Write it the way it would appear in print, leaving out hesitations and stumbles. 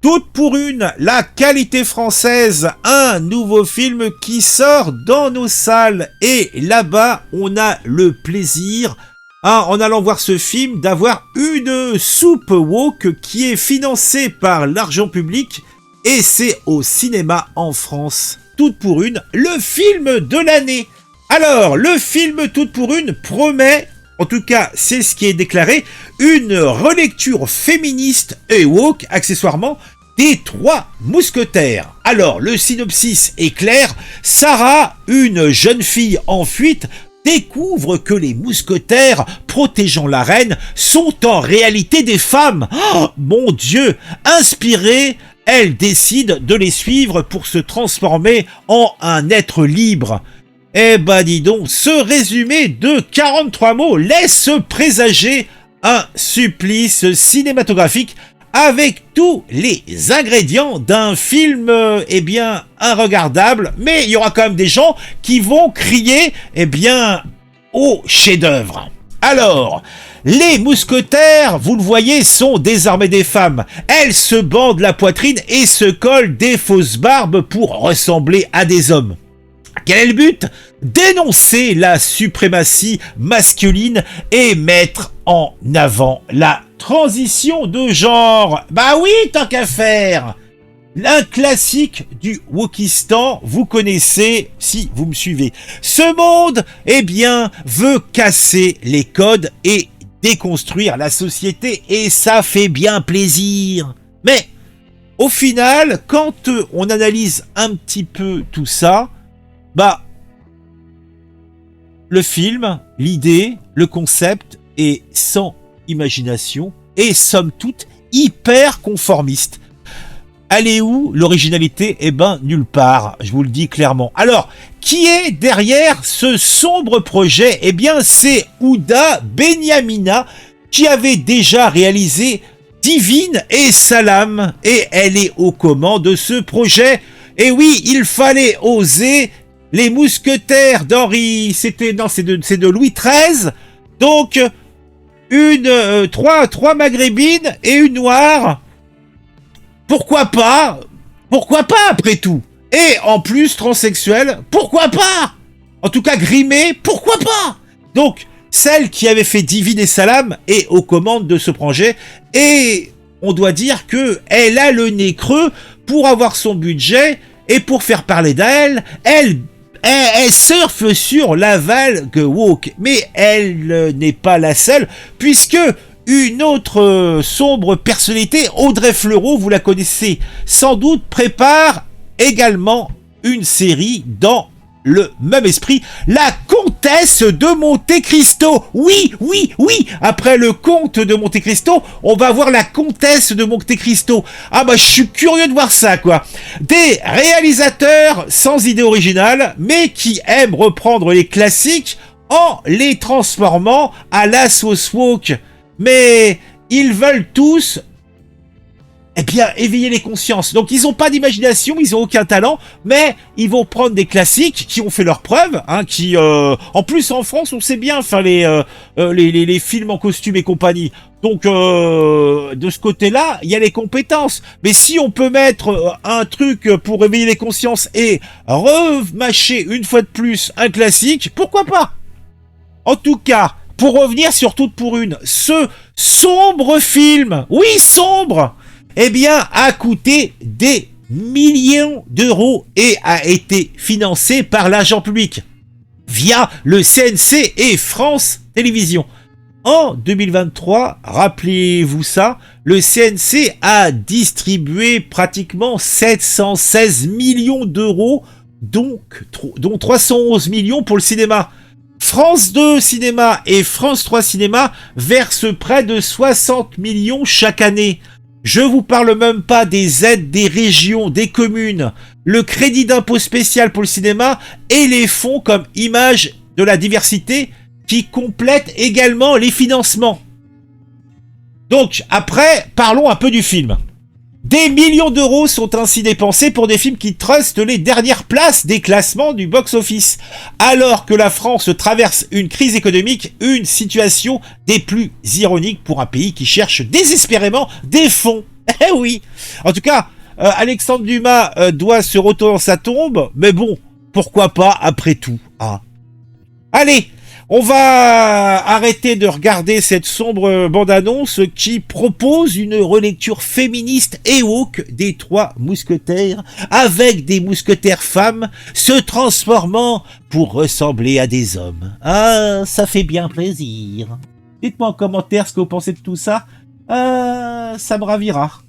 Toute pour une, la qualité française, un nouveau film qui sort dans nos salles. Et là-bas, on a le plaisir, en allant voir ce film, d'avoir une soupe woke qui est financée par l'argent public. Et c'est au cinéma en France. Toute pour une, le film de l'année. Alors, le film Toute pour une promet, en tout cas c'est ce qui est déclaré, une relecture féministe et woke, accessoirement, des Trois Mousquetaires. Alors, le synopsis est clair. Sarah, une jeune fille en fuite, découvre que les mousquetaires protégeant la reine sont en réalité des femmes. Oh, mon Dieu! Inspirée, elle décide de les suivre pour se transformer en un être libre. Eh ben dis donc, ce résumé de 43 mots laisse présager un supplice cinématographique avec tous les ingrédients d'un film, regardable, mais il y aura quand même des gens qui vont crier, au chef-d'œuvre. Alors, les mousquetaires, vous le voyez, sont désormais des femmes. Elles se bandent la poitrine et se collent des fausses barbes pour ressembler à des hommes. Quel est le but? Dénoncer la suprématie masculine et mettre en avant la transition de genre. Bah oui, tant qu'à faire. Un classique du wokistan, vous connaissez si vous me suivez. Ce monde, veut casser les codes et déconstruire la société, et ça fait bien plaisir. Mais au final, quand on analyse un petit peu tout ça, le film, l'idée, le concept est sans imagination et somme toute hyper conformiste. Elle est où l'originalité? Nulle part, je vous le dis clairement. Alors, qui est derrière ce sombre projet? C'est Ouda Benyamina, qui avait déjà réalisé Divine et Salam, et elle est aux commandes de ce projet. Et oui, il fallait oser. Les mousquetaires d'Henri, c'est de Louis XIII, donc trois maghrébines et une noire. Pourquoi pas après tout? Et en plus transsexuelle, pourquoi pas? En tout cas grimée, pourquoi pas? Donc celle qui avait fait Divine et Salam est aux commandes de ce projet, et on doit dire que elle a le nez creux pour avoir son budget et pour faire parler d'elle. Elle surfe sur la vague woke, mais elle n'est pas la seule, puisque une autre sombre personnalité, Audrey Fleurot, vous la connaissez sans doute, prépare également une série dans le même esprit, la Comtesse de Monte Cristo. Oui, après le Comte de Monte Cristo, on va voir la Comtesse de Monte Cristo. Je suis curieux de voir ça, quoi. Des réalisateurs sans idée originale, mais qui aiment reprendre les classiques en les transformant à la sauce woke. Mais ils veulent tous éveiller les consciences. Donc ils n'ont pas d'imagination, ils n'ont aucun talent, mais ils vont prendre des classiques qui ont fait leurs preuves, qui en plus en France on sait bien faire les films en costume et compagnie. Donc de ce côté-là, il y a les compétences. Mais si on peut mettre un truc pour éveiller les consciences et remâcher une fois de plus un classique, pourquoi pas? En tout cas, pour revenir sur Toute pour une, ce sombre film, oui sombre, a coûté des millions d'euros et a été financé par l'argent public via le CNC et France Télévisions. En 2023, rappelez-vous ça, le CNC a distribué pratiquement 716 millions d'euros, dont 311 millions pour le cinéma. France 2 Cinéma et France 3 Cinéma versent près de 60 millions chaque année. Je vous parle même pas des aides des régions, des communes, le crédit d'impôt spécial pour le cinéma et les fonds comme Images de la diversité qui complètent également les financements. Donc après, parlons un peu du film. Des millions d'euros sont ainsi dépensés pour des films qui trustent les dernières places des classements du box-office, alors que la France traverse une crise économique, une situation des plus ironiques pour un pays qui cherche désespérément des fonds. Eh oui. En tout cas, Alexandre Dumas doit se retourner dans sa tombe, mais bon, pourquoi pas après tout, hein. Allez, on va arrêter de regarder cette sombre bande-annonce qui propose une relecture féministe et woke des Trois Mousquetaires, avec des mousquetaires femmes se transformant pour ressembler à des hommes. Ah, ça fait bien plaisir. Dites-moi en commentaire ce que vous pensez de tout ça. Ça me ravira.